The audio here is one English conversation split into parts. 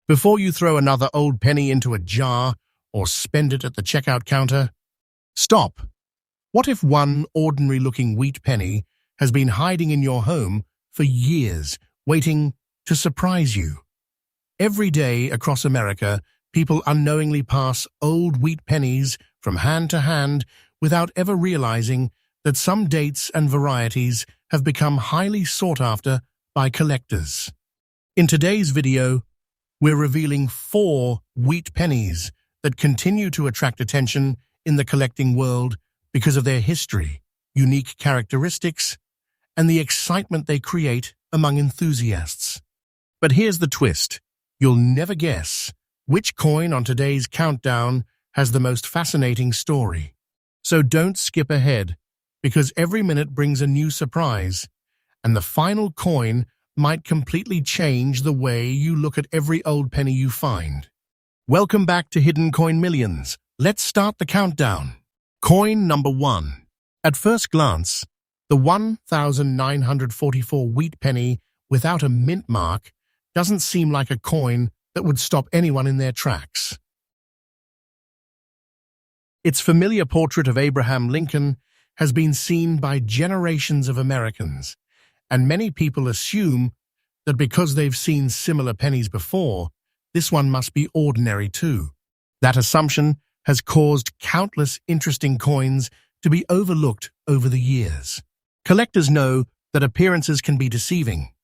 Before you throw another old penny into a jar or spend it at the checkout counter, stop. What if one ordinary-looking wheat penny has been hiding in your home for years, waiting to surprise you? Every day across America, people unknowingly pass old wheat pennies from hand to hand without ever realizing that some dates and varieties have become highly sought after by collectors. In today's video, we're revealing 4 wheat pennies that continue to attract attention in the collecting world because of their history, unique characteristics, and the excitement they create among enthusiasts. But here's the twist. You'll never guess which coin on today's countdown has the most fascinating story. So don't skip ahead, because every minute brings a new surprise, and the final coin might completely change the way you look at every old penny you find. Welcome back to Hidden Coin Millions. Let's start the countdown. Coin number 1. At first glance, the 1,944 wheat penny without a mint mark doesn't seem like a coin that would stop anyone in their tracks. Its familiar portrait of Abraham Lincoln has been seen by generations of Americans, and many people assume that because they've seen similar pennies before, this one must be ordinary too. That assumption has caused countless interesting coins to be overlooked over the years. Collectors know that appearances can be deceiving,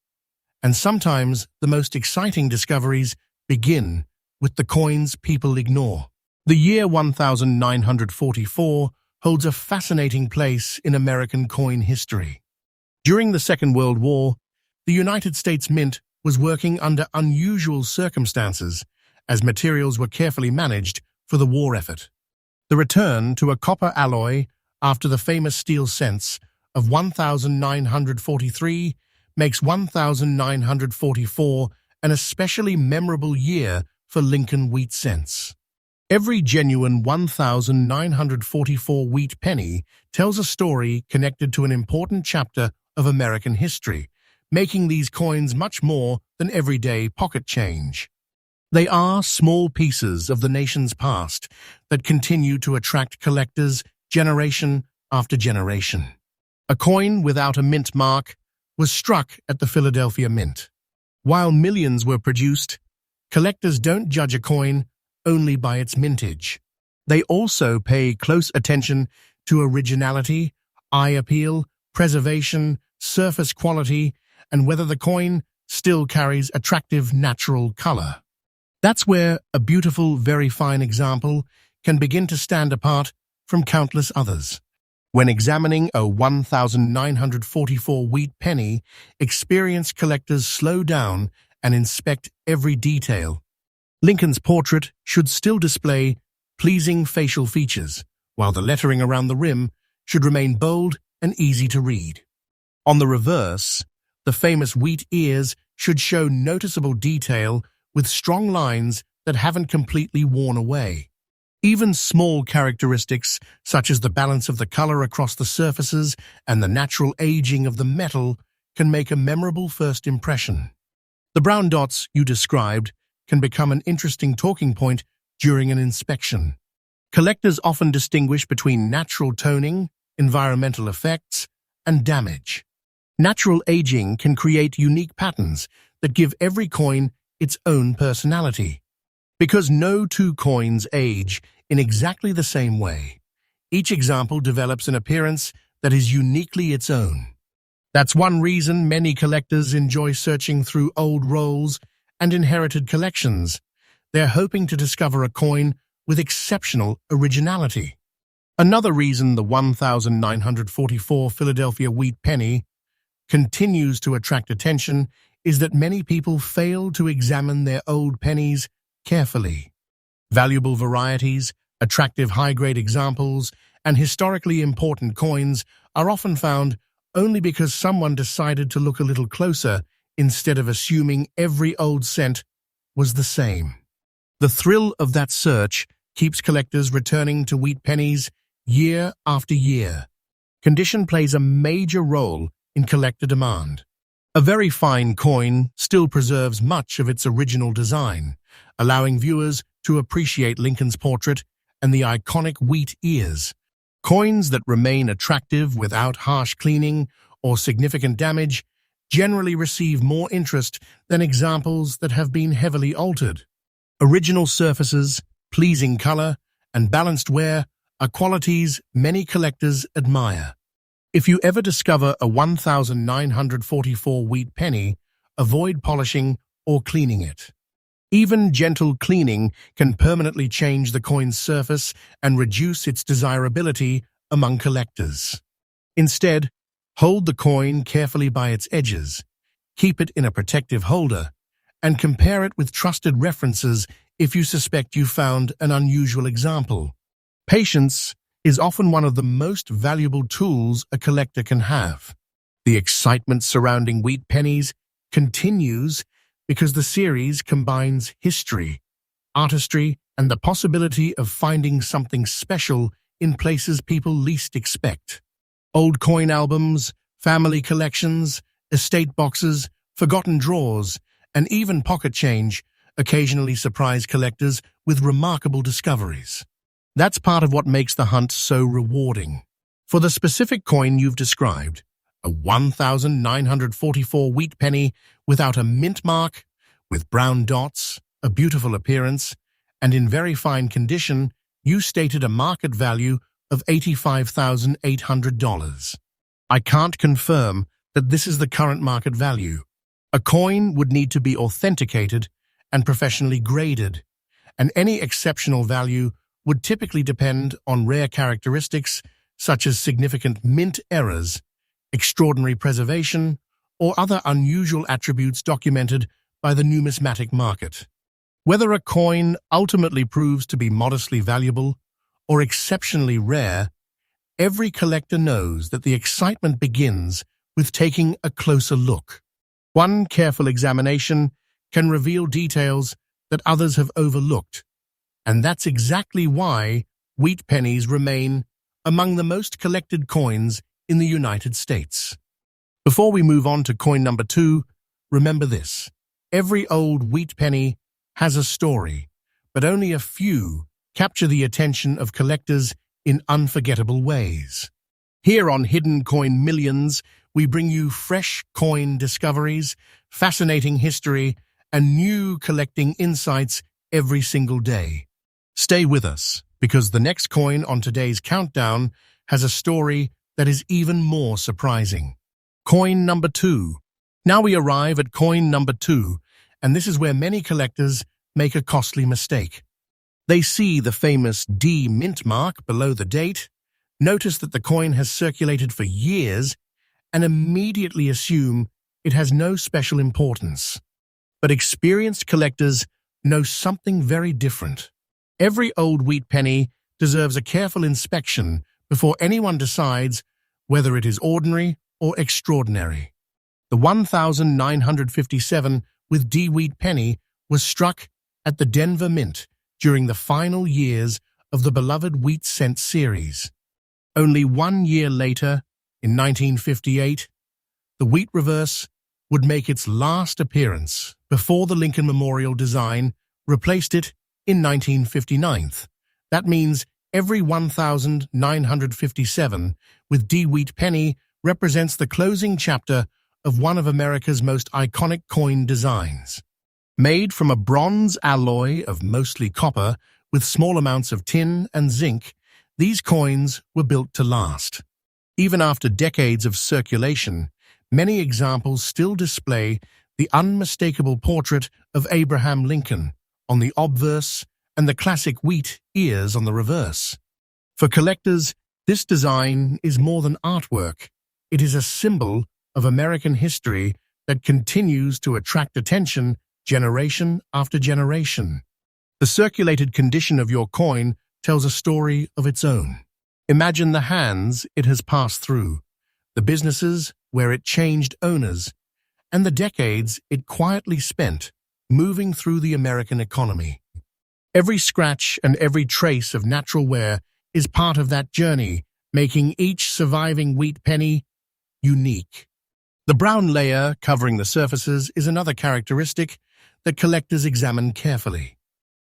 and sometimes the most exciting discoveries begin with the coins people ignore. The year 1944 holds a fascinating place in American coin history. During the Second World War, the United States Mint was working under unusual circumstances as materials were carefully managed for the war effort. The return to a copper alloy after the famous steel cents of 1943 makes 1944 an especially memorable year for Lincoln wheat cents. Every genuine 1944 wheat penny tells a story connected to an important chapter of American history, making these coins much more than everyday pocket change. They are small pieces of the nation's past that continue to attract collectors generation after generation. A coin without a mint mark was struck at the Philadelphia Mint. While millions were produced, collectors don't judge a coin only by its mintage. They also pay close attention to originality, eye appeal, preservation, surface quality, and whether the coin still carries attractive natural color. That's where a beautiful, very fine example can begin to stand apart from countless others. When examining a 1944 wheat penny, experienced collectors slow down and inspect every detail. Lincoln's portrait should still display pleasing facial features, while the lettering around the rim should remain bold and easy to read. On the reverse, the famous wheat ears should show noticeable detail with strong lines that haven't completely worn away. Even small characteristics, such as the balance of the color across the surfaces and the natural aging of the metal, can make a memorable first impression. The brown dots you described can become an interesting talking point during an inspection. Collectors often distinguish between natural toning, environmental effects, and damage. Natural aging can create unique patterns that give every coin its own personality. Because no two coins age in exactly the same way, each example develops an appearance that is uniquely its own. That's one reason many collectors enjoy searching through old rolls and inherited collections. They're hoping to discover a coin with exceptional originality. Another reason the 1944 Philadelphia wheat penny continues to attract attention is that many people fail to examine their old pennies carefully. Valuable varieties, attractive high-grade examples, and historically important coins are often found only because someone decided to look a little closer instead of assuming every old cent was the same. The thrill of that search keeps collectors returning to wheat pennies year after year. Condition plays a major role in collector demand. A very fine coin still preserves much of its original design, allowing viewers to appreciate Lincoln's portrait and the iconic wheat ears. Coins that remain attractive without harsh cleaning or significant damage generally receive more interest than examples that have been heavily altered. Original surfaces, pleasing color, and balanced wear are qualities many collectors admire. If you ever discover a 1944 wheat penny, avoid polishing or cleaning it. Even gentle cleaning can permanently change the coin's surface and reduce its desirability among collectors. Instead, hold the coin carefully by its edges, keep it in a protective holder, and compare it with trusted references if you suspect you found an unusual example. Patience is often one of the most valuable tools a collector can have. The excitement surrounding wheat pennies continues because the series combines history, artistry, and the possibility of finding something special in places people least expect. Old coin albums, family collections, estate boxes, forgotten drawers, and even pocket change occasionally surprise collectors with remarkable discoveries. That's part of what makes the hunt so rewarding. For the specific coin you've described, a 1944 wheat penny without a mint mark, with brown dots, a beautiful appearance, and in very fine condition, you stated a market value of $85,800. I can't confirm that this is the current market value. A coin would need to be authenticated and professionally graded, and any exceptional value would typically depend on rare characteristics such as significant mint errors, extraordinary preservation, or other unusual attributes documented by the numismatic market. Whether a coin ultimately proves to be modestly valuable or exceptionally rare, every collector knows that the excitement begins with taking a closer look. One careful examination can reveal details that others have overlooked, and that's exactly why wheat pennies remain among the most collected coins in the United States. Before we move on to coin number 2, remember this. Every old wheat penny has a story, but only a few capture the attention of collectors in unforgettable ways. Here on Hidden Coin Millions, we bring you fresh coin discoveries, fascinating history, and new collecting insights every single day. Stay with us, because the next coin on today's countdown has a story that is even more surprising. Coin number 2. Now we arrive at coin number 2, and this is where many collectors make a costly mistake. They see the famous D mint mark below the date, notice that the coin has circulated for years, and immediately assume it has no special importance. But experienced collectors know something very different. Every old wheat penny deserves a careful inspection before anyone decides whether it is ordinary or extraordinary. The 1957 with D wheat penny was struck at the Denver Mint during the final years of the beloved wheat cent series. Only 1 year later, in 1958, the wheat reverse would make its last appearance before the Lincoln Memorial design replaced it in 1959. That means every 1957 with D wheat penny represents the closing chapter of one of America's most iconic coin designs. Made from a bronze alloy of mostly copper with small amounts of tin and zinc, these coins were built to last. Even after decades of circulation, many examples still display the unmistakable portrait of Abraham Lincoln on the obverse and the classic wheat ears on the reverse. For collectors, this design is more than artwork. It is a symbol of American history that continues to attract attention generation after generation. The circulated condition of your coin tells a story of its own. Imagine the hands it has passed through, the businesses where it changed owners, and the decades it quietly spent moving through the American economy. Every scratch and every trace of natural wear is part of that journey, making each surviving wheat penny unique. The brown layer covering the surfaces is another characteristic that collectors examine carefully.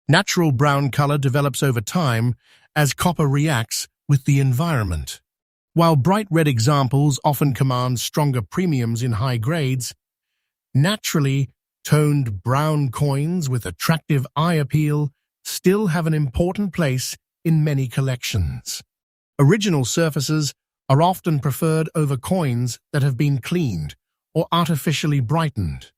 Natural brown color develops over time as copper reacts with the environment. While bright red examples often command stronger premiums in high grades, naturally toned brown coins with attractive eye appeal still have an important place in many collections. Original surfaces are often preferred over coins that have been cleaned or artificially brightened.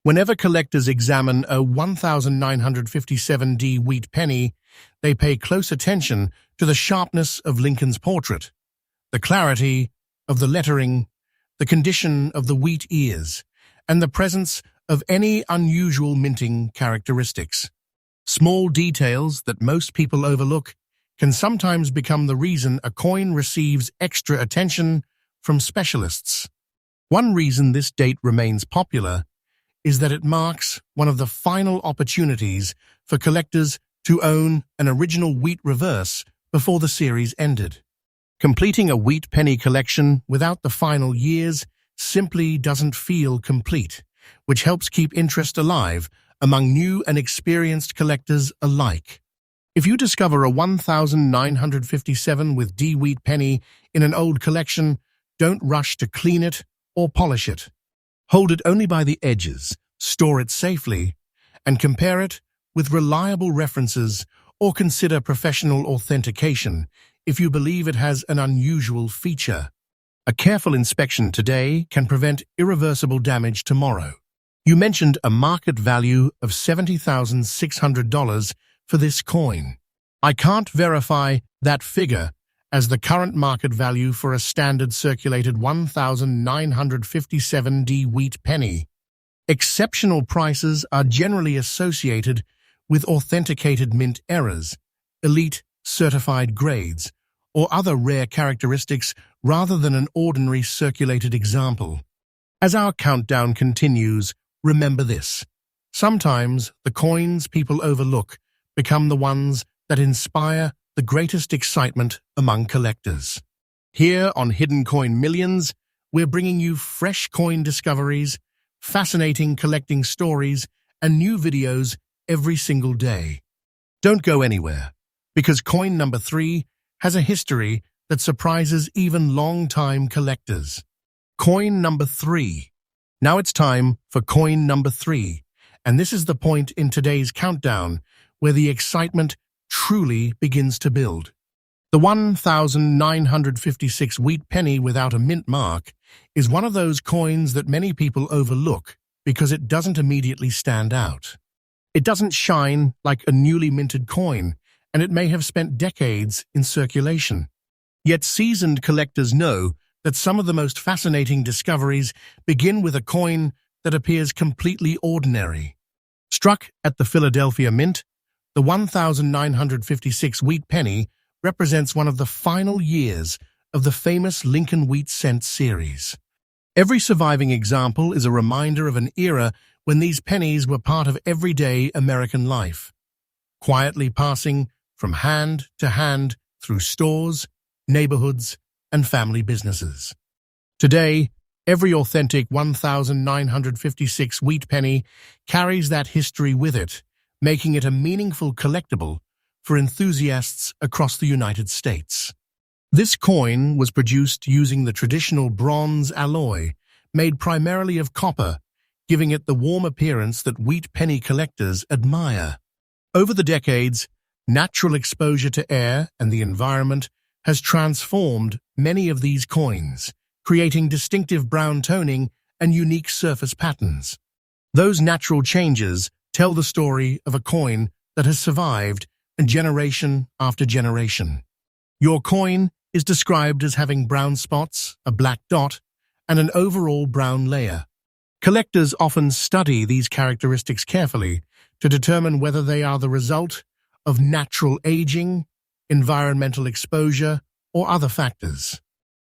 Whenever collectors examine a 1957D wheat penny, they pay close attention to the sharpness of Lincoln's portrait, the clarity of the lettering, the condition of the wheat ears, and the presence of any unusual minting characteristics. Small details that most people overlook can sometimes become the reason a coin receives extra attention from specialists. One reason this date remains popular is that it marks one of the final opportunities for collectors to own an original wheat reverse before the series ended. Completing a wheat penny collection without the final years simply doesn't feel complete, which helps keep interest alive among new and experienced collectors alike. If you discover a 1957 with D wheat penny in an old collection, don't rush to clean it or polish it. Hold it only by the edges, store it safely, and compare it with reliable references or consider professional authentication if you believe it has an unusual feature. A careful inspection today can prevent irreversible damage tomorrow. You mentioned a market value of $70,600 for this coin. I can't verify that figure, as the current market value for a standard circulated 1957D wheat penny. Exceptional prices are generally associated with authenticated mint errors, elite certified grades, or other rare characteristics rather than an ordinary circulated example. As our countdown continues, remember this. Sometimes the coins people overlook become the ones that inspire the greatest excitement among collectors. Here on Hidden Coin Millions, we're bringing you fresh coin discoveries, fascinating collecting stories, and new videos every single day. Don't go anywhere, because coin number 3 has a history that surprises even long-time collectors. Coin number 3. Now it's time for coin number 3, and this is the point in today's countdown where the excitement truly begins to build. The 1956 wheat penny without a mint mark is one of those coins that many people overlook because it doesn't immediately stand out. It doesn't shine like a newly minted coin, and it may have spent decades in circulation. Yet seasoned collectors know that some of the most fascinating discoveries begin with a coin that appears completely ordinary. Struck at the Philadelphia Mint, the 1956 wheat penny represents one of the final years of the famous Lincoln Wheat Cent series. Every surviving example is a reminder of an era when these pennies were part of everyday American life, quietly passing from hand to hand through stores, neighborhoods, and family businesses. Today, every authentic 1956 wheat penny carries that history with it, making it a meaningful collectible for enthusiasts across the United States. This coin was produced using the traditional bronze alloy, made primarily of copper, giving it the warm appearance that wheat penny collectors admire. Over the decades, natural exposure to air and the environment has transformed many of these coins, creating distinctive brown toning and unique surface patterns. Those natural changes tell the story of a coin that has survived generation after generation. Your coin is described as having brown spots, a black dot, and an overall brown layer. Collectors often study these characteristics carefully to determine whether they are the result of natural aging, environmental exposure, or other factors.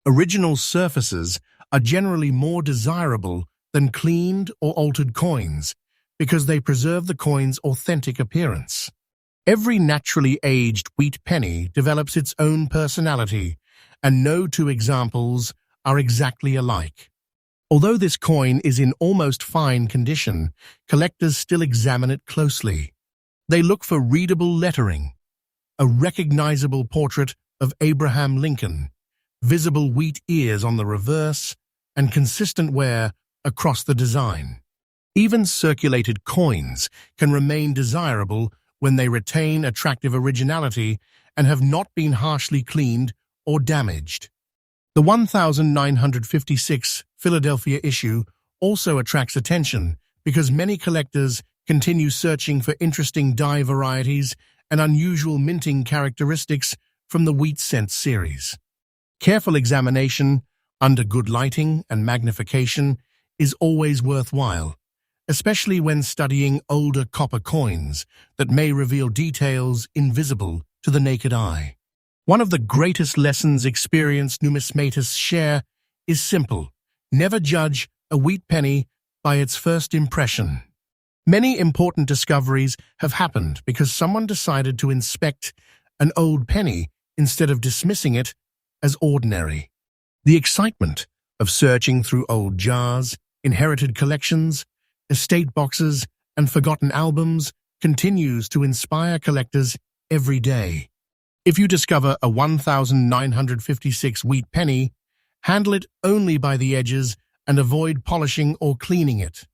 Original surfaces are generally more desirable than cleaned or altered coins because they preserve the coin's authentic appearance. Every naturally aged wheat penny develops its own personality, and no two examples are exactly alike. Although this coin is in almost fine condition, collectors still examine it closely. They look for readable lettering, a recognizable portrait of Abraham Lincoln, visible wheat ears on the reverse, and consistent wear across the design. Even circulated coins can remain desirable when they retain attractive originality and have not been harshly cleaned or damaged. The 1956 Philadelphia issue also attracts attention because many collectors continue searching for interesting die varieties and unusual minting characteristics from the wheat cent series. Careful examination under good lighting and magnification is always worthwhile, especially when studying older copper coins that may reveal details invisible to the naked eye. One of the greatest lessons experienced numismatists share is simple: never judge a wheat penny by its first impression. Many important discoveries have happened because someone decided to inspect an old penny instead of dismissing it as ordinary. The excitement of searching through old jars, inherited collections, estate boxes, and forgotten albums continues to inspire collectors every day. If you discover a 1956 wheat penny, handle it only by the edges and avoid polishing or cleaning it.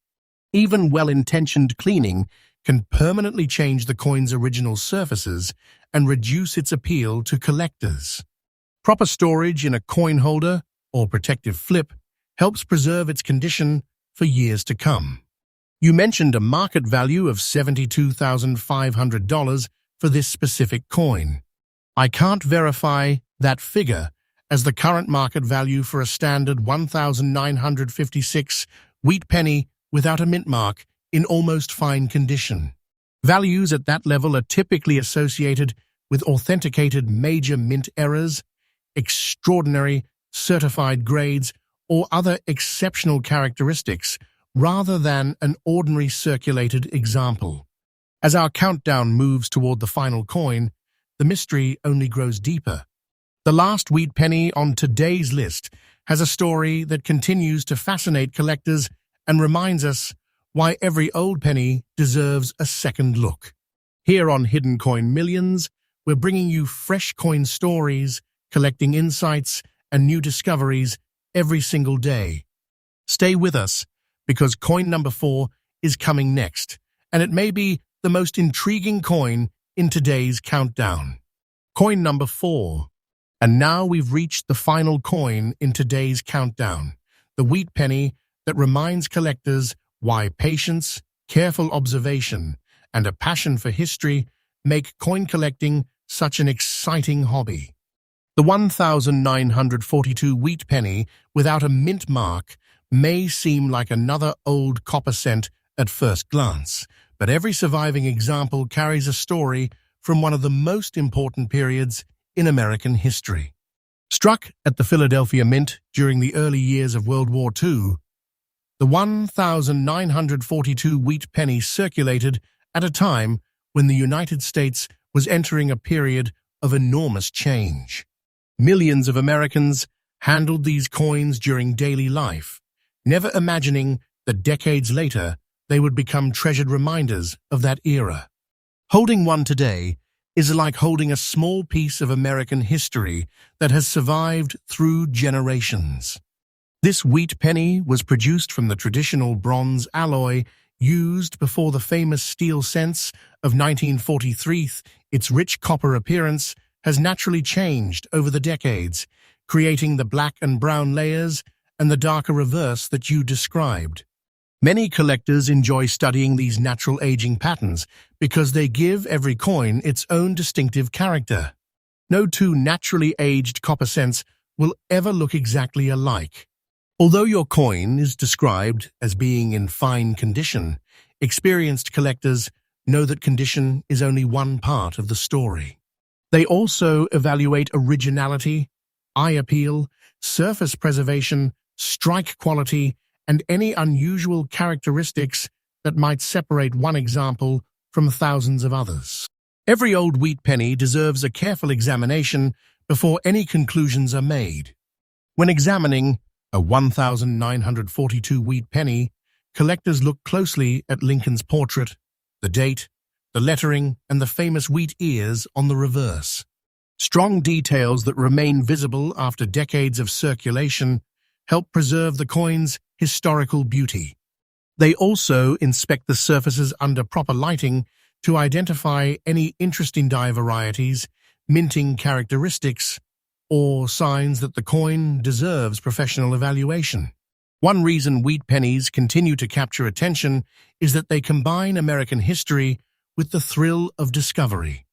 Even well-intentioned cleaning can permanently change the coin's original surfaces and reduce its appeal to collectors. Proper storage in a coin holder or protective flip helps preserve its condition for years to come. You mentioned a market value of $72,500 for this specific coin. I can't verify that figure, as the current market value for a standard 1956 wheat penny without a mint mark in almost fine condition. Values at that level are typically associated with authenticated major mint errors, extraordinary certified grades, or other exceptional characteristics, rather than an ordinary circulated example. As our countdown moves toward the final coin, the mystery only grows deeper. The last wheat penny on today's list has a story that continues to fascinate collectors and reminds us why every old penny deserves a second look. Here on Hidden Coin Millions, we're bringing you fresh coin stories, collecting insights, and new discoveries every single day. Stay with us, because coin number 4 is coming next, and it may be the most intriguing coin in today's countdown. Coin number 4. And now we've reached the final coin in today's countdown, the wheat penny that reminds collectors why patience, careful observation, and a passion for history make coin collecting such an exciting hobby. The 1942 wheat penny without a mint mark may seem like another old copper cent at first glance, but every surviving example carries a story from one of the most important periods in American history. Struck at the Philadelphia Mint during the early years of World War II, the 1942 wheat penny circulated at a time when the United States was entering a period of enormous change. Millions of Americans handled these coins during daily life, never imagining that decades later they would become treasured reminders of that era. Holding one today is like holding a small piece of American history that has survived through generations. This wheat penny was produced from the traditional bronze alloy used before the famous steel cents of 1943. Its rich copper appearance has naturally changed over the decades, creating the black and brown layers and the darker reverse that you described. Many collectors enjoy studying these natural aging patterns because they give every coin its own distinctive character. No two naturally aged copper cents will ever look exactly alike. Although your coin is described as being in fine condition, experienced collectors know that condition is only one part of the story. They also evaluate originality, eye appeal, surface preservation, strike quality, and any unusual characteristics that might separate one example from thousands of others. Every old wheat penny deserves a careful examination before any conclusions are made. When examining a 1942 wheat penny, collectors look closely at Lincoln's portrait, the date, the lettering, and the famous wheat ears on the reverse. Strong details that remain visible after decades of circulation help preserve the coin's historical beauty. They also inspect the surfaces under proper lighting to identify any interesting die varieties, minting characteristics, or signs that the coin deserves professional evaluation. One reason wheat pennies continue to capture attention is that they combine American history with the thrill of discovery.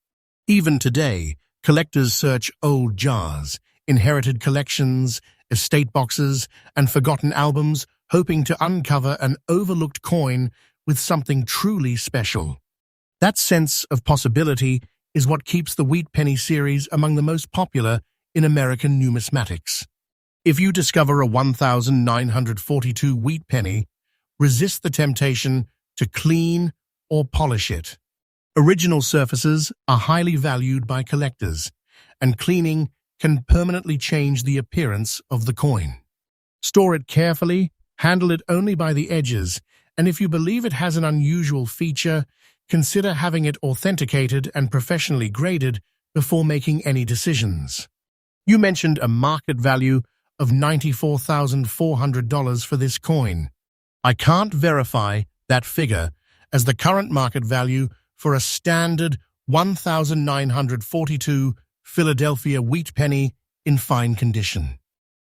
Even today, collectors search old jars, inherited collections, estate boxes, and forgotten albums, hoping to uncover an overlooked coin with something truly special. That sense of possibility is what keeps the Wheat Penny series among the most popular in American numismatics. If you discover a 1942 wheat penny, resist the temptation to clean or polish it. Original surfaces are highly valued by collectors, and cleaning can permanently change the appearance of the coin. Store it carefully, handle it only by the edges, and if you believe it has an unusual feature, consider having it authenticated and professionally graded before making any decisions. You mentioned a market value of $94,400 for this coin. I can't verify that figure, as the current market value for a standard 1942 Philadelphia wheat penny in fine condition.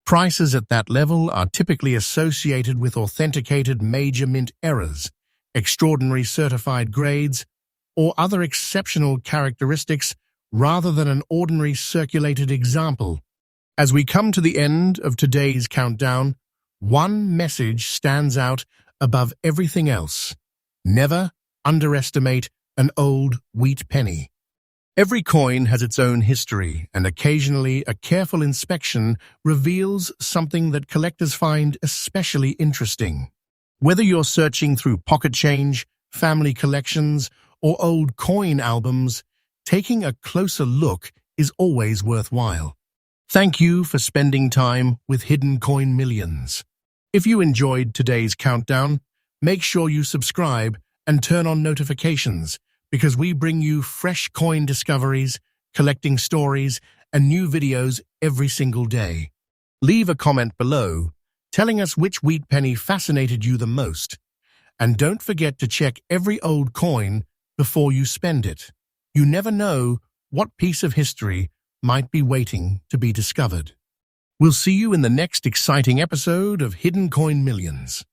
Prices at that level are typically associated with authenticated major mint errors, extraordinary certified grades, or other exceptional characteristics rather than an ordinary circulated example. As we come to the end of today's countdown, one message stands out above everything else. Never underestimate an old wheat penny. Every coin has its own history, and occasionally a careful inspection reveals something that collectors find especially interesting. Whether you're searching through pocket change, family collections, or old coin albums, taking a closer look is always worthwhile. Thank you for spending time with Hidden Coin Millions. If you enjoyed today's countdown, make sure you subscribe and turn on notifications, because we bring you fresh coin discoveries, collecting stories, and new videos every single day. Leave a comment below telling us which wheat penny fascinated you the most. And don't forget to check every old coin before you spend it. You never know what piece of history might be waiting to be discovered. We'll see you in the next exciting episode of Hidden Coin Millions.